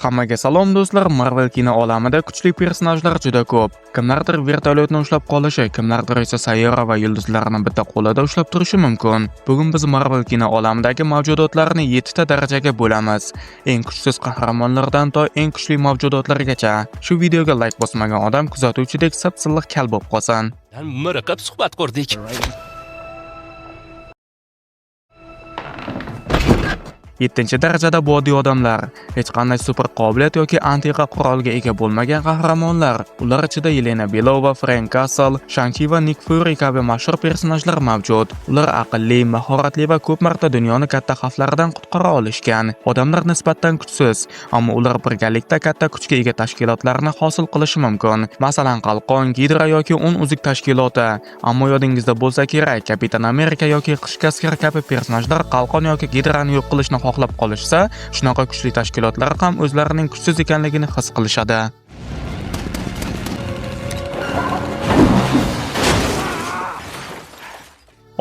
Hammaga salom do'stlar. Marvel kino olamida kuchli personajlar juda ko'p. Kimlardir vertolyotni ushlab qolishi, kimlardir esa sayyora va yulduzlarni bitta qo'lida ushlab turishi mumkin. Bugun biz Marvel kino olamidagi mavjudotlarni 7 ta darajaga bo'lamiz. Eng kuchsiz qahramonlardan to eng kuchli mavjudotlargacha. Shu videoga like bosmagan odam kuzatuvchidek sip-silliq kal bo'lib qolsin. Miriqib suhbat qurdik. 7-darajada bu oddiy odamlar, hech qanday super qobiliyat yoki antiqa qurolga ega bo'lmagan qahramonlar. Ular ichida Yelena Belova, Frank Castle, Shang-Chi va Nick Fury kabi mashhur personajlar mavjud. Ular aqlli, mahoratli va ko'p marta dunyoni katta xavflardan qutqara olishgan. Odamlar nisbatan kuchsiz, ammo ular birgalikda katta kuchga ega tashkilotlarni hosil qilishi mumkin. Masalan, Qalqon, Hydra yoki 10 uzuk tashkiloti. Ammo yodingizda bo'lsa kerak, Kapitan Amerika yoki Qishki askar kabi personajlar Qalqon yoki Hydrani yo'q qilishni xohlab qolishsa, shunaqa kuchli tashkilotlar ham o'zlarining kuchsiz ekanligini his qilishadi.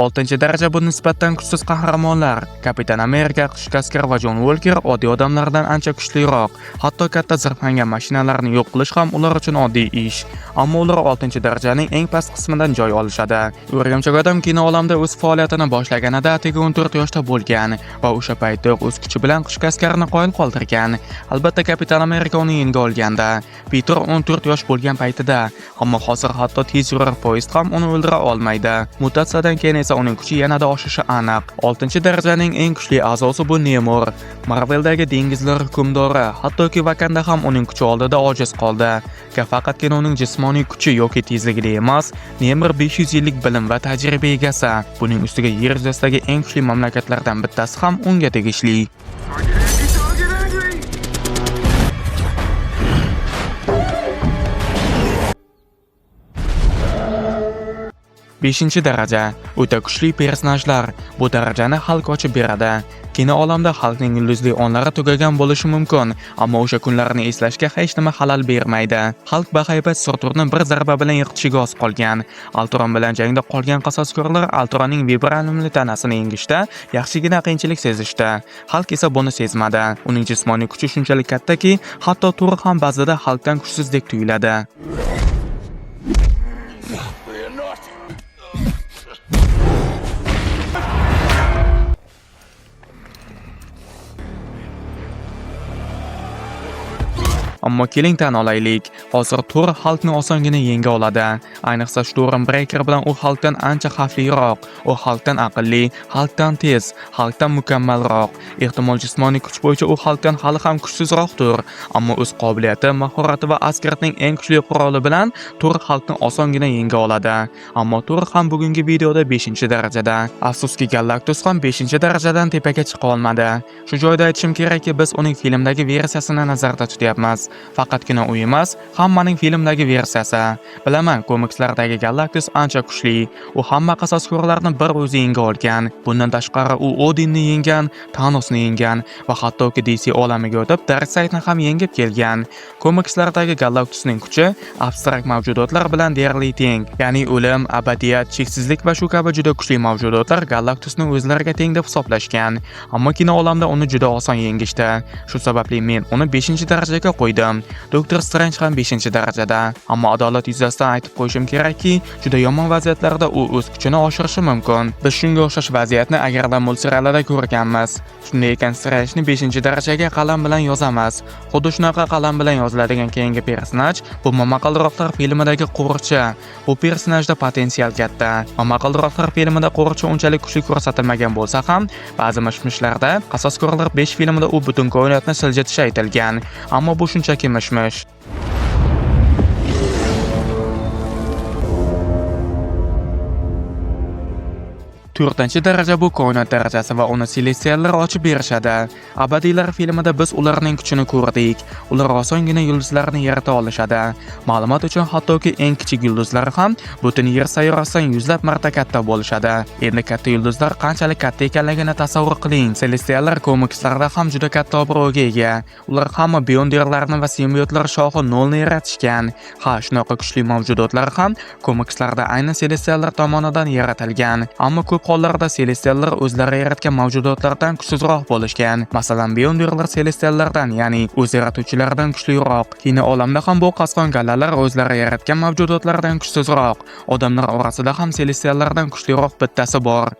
6-daraja bu nisbatan kuchsiz qahramonlar. Kapitan Amerika, Qishki askar va John Walker oddiy odamlardan ancha kuchliroq. Hatto katta zirhlangan mashinalarni yo'q qilish ham ular uchun oddiy ish. Ammo ular 6-darajaning eng past qismidan joy olishadi. O'rgamchak odam kino olamida o'z faoliyatini boshlaganida atigi 14 yoshda bo'lgan va o'sha paytda o'z kuchi bilan Qishki askarni qoyil qoldirgan. Albatta Kapitan Amerika uni yenga olganda, Peter 14 yosh bo'lgan paytida, ammo hozir hatto tez yurar poyezd ham uni o'ldira olmaydi. Mutatsiyadan keyin esa uning kuchi yanada oshishi aniq. 6-darajaning eng kuchli a'zosi bu Namor. Marveldagi dengizlar hukmdori, hattoki Wakanda ham uning kuchi oldida ojiz qoldi. Faqatgina uning jismoniy kuchi yoki tezligida emas, Namor 500 yillik bilim va tajriba egasi. Buning ustiga yer yuzasidagi eng kuchli mamlakatlardan bittasi ham unga tegishli. 5-daraja o'ta kuchli personajlar. Bu darajani Hulk ochib beradi. Kino olamida Hulkning yulduzli onlari tugagan bo'lishi mumkin, ammo o'sha kunlarni eslashga hech nima xalal bermaydi. Hulk bahaybat Surturni bir zarba bilan yiqitishiga oz qolgan. Ultron bilan jangda qolgan qasoskorlar Ultronning vibraniumli tanasini yengishda yaxshigina qiyinchilik sezishdi. Hulk esa buni sezmadi. Uning jismoniy kuchi shunchalik kattaki, hatto Thor ham ba'zida Hulkdan kuchsizdek tuyuladi. Ammo keling tan olaylik, hozir Thor Hulkni osongina yenga oladi. Ayniqsa Stormbreaker bilan u Hulkdan ancha xavfliroq. U Hulkdan aqlli, Hulkdan tez, Hulkdan mukammalroq. Ehtimol jismoniy kuch bo'yicha u Hulkdan hali ham kuchsizroqdir, ammo o'z qobiliyati, mahorati va Asgardning eng kuchli quroli bilan Thor Hulkni osongina yenga oladi. Ammo Thor ham bugungi videoda 5-darajada. Afsuski Galactus ham 5-darajadan tepaga chiqa olmadi. Shu joyda aytishim kerakki, biz uning filmdagi versiyasini nazarda tutyapmiz. Faqatgina u emas, hammaning filmdagi versiyasi. Bilaman, komikslardagi Galactus ancha kuchli. U hamma qasoskorlarni bir o'zi yenga olgan. Bundan tashqari u Odinni yengan, Thanosni yengan va hattoki DC olamiga o'tib Darkseidni ham yengib kelgan. Komikslardagi Galactusning kuchi abstrakt mavjudotlar bilan deyarli teng. Ya'ni o'lim, abadiyat, cheksizlik va shu kabi juda kuchli mavjudotlar Galactusni o'zlariga teng deb hisoblashgan. Ammo kino olamida uni juda oson yengishdi. Shu sababli men uni 5-darajaga qo'ydim. Doktor Strange ham 5-darajada. Ammo adolat yuzasidan aytib qo'yishim kerakki, juda yomon vaziyatlarda u o'z kuchini oshirishi mumkin. Biz shunga o'xshash vaziyatni agarda multseriallarda ko'rganmiz. Shunday ekan Strange'ni 5-darajaga qalam bilan yozamiz. Xuddi shunaqa qalam bilan yoziladigan keyingi personaj bu Momaqaldiroqlar filmidagi qo'riqchi. Bu personajda potensial katta. Momaqaldiroqlar filmida qo'riqchi unchalik kuchli ko'rsatilmagan bo'lsa ham, ba'zi mishmishlarda Qasoskorlar 5 filmida u butun koinotni siljitishi aytilgan. Ammo bu shunchaki mishmish. 4-daraja bu koinot darajasi va uni Celestiallar ochib berishadi. Abadiylar filmida biz ularning kuchini ko'rdik. Ular osongina yulduzlarni yarata olishadi. Ma'lumot uchun, hattoki eng kichik yulduzlar ham butun yer sayyorasidan yuzlab marta katta bo'lishadi. Endi katta yulduzlar qanchalik katta ekanligini tasavvur qiling. Celestiallar komikslarda ham juda katta obro'ga ega. Ular hamma Beyonderlarni va simbiotlar shohi Nolni yaratishgan. Ha, shunaqa kuchli mavjudotlar ham komikslarda aynan Celestiallar tomonidan yaratilgan. Ammo ko'p hollarda Celestiallar o'zlari yaratgan mavjudotlardan kuchsizroq bo'lishgan. Masalan, Beyonderlar Celestiallardan, ya'ni o'z yaratuvchilardan kuchliroq. Kino olamda ham bu qasqon gallalar o'zlari yaratgan mavjudotlardan kuchsizroq. Odamlar orasida ham Celestiallardan kuchliroq bittasi bor.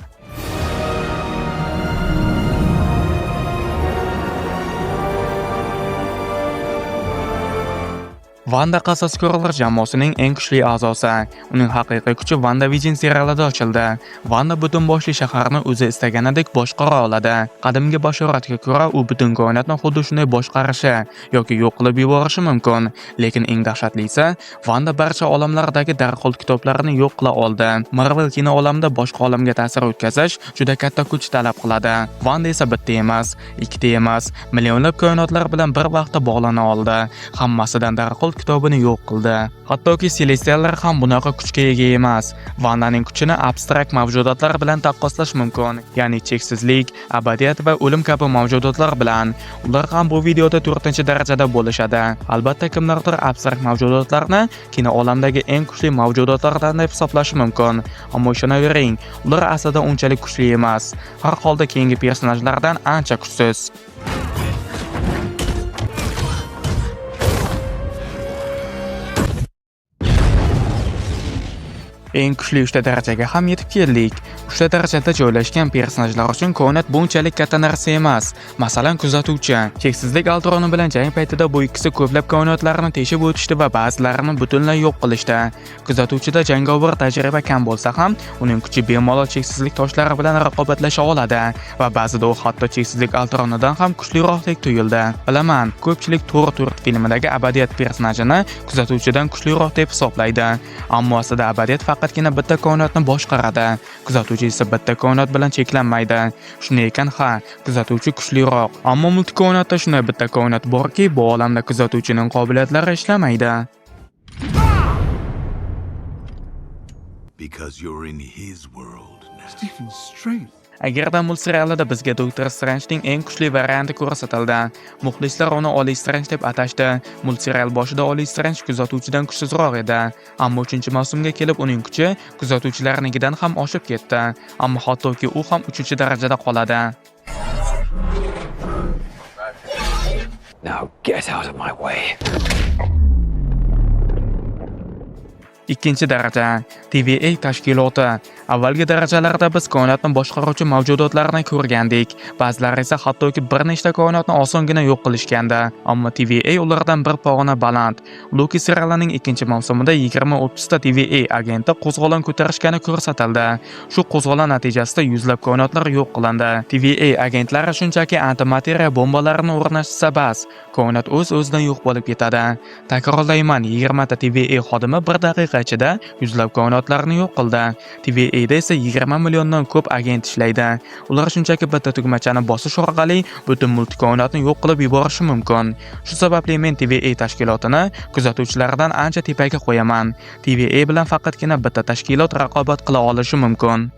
Wanda qasasko'rlar jamoasining eng kuchli a'zosi. Uning haqiqiy kuchi WandaVision serialida ochildi. Wanda butun boshli shaharni o'zi istaganidek boshqara oladi. Qadimgi bashoratga ko'ra, u butun koinotni xuddi shunday boshqarishi yoki yo'q qilib yuborishi mumkin. Lekin eng dahshatlisi, Wanda barcha olamlardagi darhol kitoblarini yo'q qila oldi. Marvel kino olamida boshqa olamga ta'sir o'tkazish juda katta kuch talab qiladi. Wanda esa bitta emas, ikkita emas, millionlab koinotlar bilan bir vaqtda bog'lana oldi. Hammasidan darhol kitobini yo'q qildi. Hattoki Celestiallar ham bunaqa kuchga ega emas. Wandaning kuchini abstrakt mavjudotlar bilan taqqoslash mumkin, ya'ni cheksizlik, abadiyat va o'lim kabi mavjudotlar bilan. Ular ham bu videoda 4-darajada bo'lishadi. Albatta, kimlardir abstrakt mavjudotlarni kino olamdagi eng kuchli mavjudotlardan deb hisoblashi mumkin, ammo ishonavering, ular aslida unchalik kuchli emas. Har holda keyingi personajlardan ancha kuchsiz. Eng kuchli 3-darajaga ham yetib keldik. 3-darajada joylashgan personajlar uchun koinot bunchalik katta narsa emas. Masalan, kuzatuvchi. Cheksizlik Ultron bilan jang paytida bu ikkisi ko'plab koinotlarni teshib o'tishdi va ba'zilarini butunlay yo'q qilishdi. Kuzatuvchida jangovar tajriba kam bo'lsa ham, uning kuchi bemalol cheksizlik toshlari bilan raqobatlasha oladi va ba'zida u hatto cheksizlik Ultronidan ham kuchliroqdek tuyuldi. Bilaman, ko'pchilik Thor filmidagi abadiyat personajini kuzatuvchidan kuchliroq deb hisoblaydi, ammo aslida abadiyat faqatgina bitta koinotni boshqaradi. Kuzatuvchi esa bitta koinot bilan cheklanmaydi. Shunday ekan, ha, kuzatuvchi kuchliroq. Ammo multikoinotda shunday bitta koinot borki, bu olamda kuzatuvchining qobiliyatlari ishlamaydi. Because you're in his world now. Stephen Strange. Agarda multserialida bizga Doktor Strangening eng kuchli varianti ko'rsatildi, muxlislar uni Oliy Strange deb atashdi. Multserial boshida Oliy Strange kuzatuvchidan kuchsizroq edi, ammo 3-mavsumga kelib uning kuchi kuzatuvchilarnikidan ham oshib ketdi. Ammo hattoki u ham 3-darajada qoladi. Now get out of my way. 2-daraja TVA tashkiloti. Avvalgi darajalarda biz koinotni boshqaruvchi mavjudotlarni ko'rgandik. Ba'zilari esa hattoki bir nechta koinotni osongina yo'q qilishgandi. Ammo TVA ulardan bir pog'ona baland. Loki serialining 2-mavsumida 20-30 ta TVA agenti qo'zg'olon ko'tarishgani ko'rsatildi. Shu qo'zg'olon natijasida yuzlab koinotlar yo'q qilindi. TVA agentlari shunchaki antimateriya bombalarini o'rnatishsa bas, koinot o'z-o'zidan yo'q bo'lib ketadi. Takrorlayman, 20 ta TVA xodimi bir daqiqa ichida yuzlab koinotlarni yo'q qildi. TVA'da esa 20 milliondan ko'p agent ishlaydi. Ular shunchaki bitta tugmachani bosish orqali butun multikoinotni yo'q qilib yuborishi mumkin. Shu sababli men TVA tashkilotini kuzatuvchilardan ancha tepaga qo'yaman. TVA bilan faqatgina bitta tashkilot raqobat qila olishi mumkin.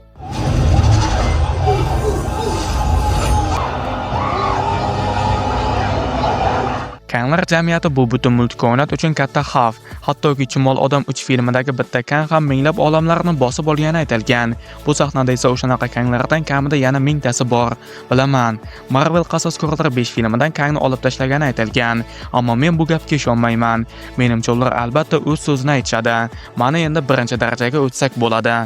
Kanglar jamiyati bu butun multikoinot uchun katta xavf. Hattoki Chumol odam 3 filmidagi bitta kang ham minglab olamlarni bosib olgani aytilgan. Bu sahnada esa o'shanaqa kanglardan kamida yana 1000 tasi bor. Bilaman, Marvel qasasko'rlar 5 filmidan kangni olib tashlagani aytilgan, ammo men bu gapga ishonmayman. Menimcha ular albatta o'z so'zini aytishadi. Mana endi 1-darajaga o'tsak bo'ladi.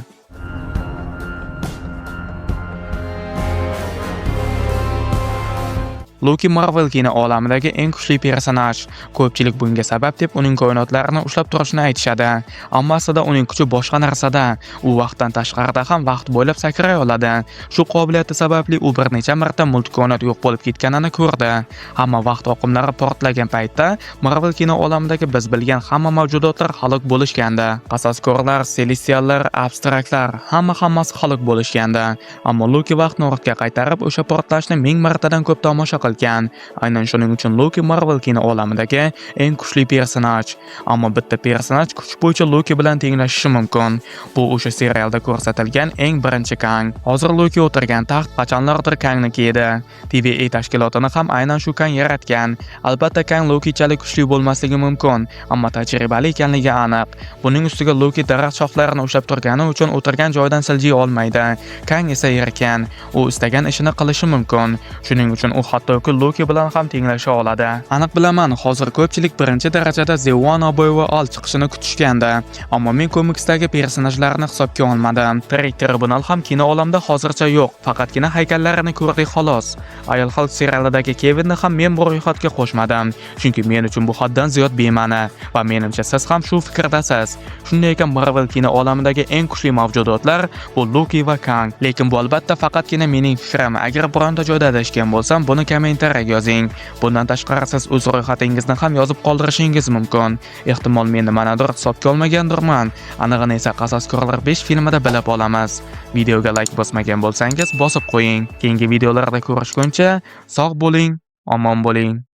Loki Marvel kino olamidagi eng kuchli personaj. Ko'pchilik bunga sabab deb uning koinotlarini ushlab turishini aytishadi. Ammo aslida uning kuchi boshqa narsada. U vaqtdan tashqarida ham vaqt bo'ylab sakray oladi. Shu qobiliyati sababli u bir necha marta multikoinot yo'q bo'lib ketganini ko'rdi. Hamma vaqt oqimlari portlagan paytda Marvel kino olamidagi biz bilgan hamma mavjudotlar halok bo'lishgandi. Qasaskorlar, Celestiallar, abstraktlar, hammasi halok bo'lishgandi. Ammo Loki vaqtni ortga qaytarib o'sha portlashni 1000 martadan ko'p tomosha qilgan. qilgan. Aynan shuning uchun Loki Marvel kino olamidagi eng kuchli personaj. Ammo bitta personaj kuch bo'yicha Loki bilan tenglashishi mumkin. Bu o'sha serialda ko'rsatilgan eng birinchi Kang. Hozir Loki o'tirgan taxt qachonlardir Kangniki edi. TVA tashkilotini ham aynan shu Kang yaratgan. Albatta Kang Lokichalik kuchli bo'lmasligi mumkin, ammo tajribali ekanligi aniq. Buning ustiga Loki daraxt shoxlarini ushlab turgani uchun o'tirgan joydan siljiy olmaydi. Kang esa erkin. U istagan ishini qilishi mumkin. Shuning uchun u hattoki Loki bilan ham tenglasha oladi. Aniq bilaman, hozir ko'pchilik birinchi darajada The One Oboy All chiqishini kutishgandi, ammo men komiksdagi personajlarni hisobga olmadim. Tirik tribunal ham kino olamida hozircha yo'q, faqatgina haykallarini ko'rdik xolos. Ayol Hulk serialidagi Kevinni ham men bu ro'yxatga qo'shmadim, chunki men uchun bu haddan ziyod bema'ni va menimcha siz ham shu fikrdasiz. Shunday ekan, Marvel kino olamidagi eng kuchli mavjudotlar bu Loki va Kang. Lekin bu albatta faqatgina mening fikrim. Agar bironta joyda adashgan bo'lsam, buni kommentariyaga yozing. Bundan tashqari siz o'z ro'yxatingizni ham yozib qoldirishingiz mumkin. Ehtimol men nimanidir hisobga olmagandirman. Anig'ini esa Qasoskorlar 5 filmida bilib olamiz. Videoga like bosmagan bo'lsangiz, bosib qo'ying. Keyingi videolarda ko'rishguncha sog' bo'ling, omon bo'ling.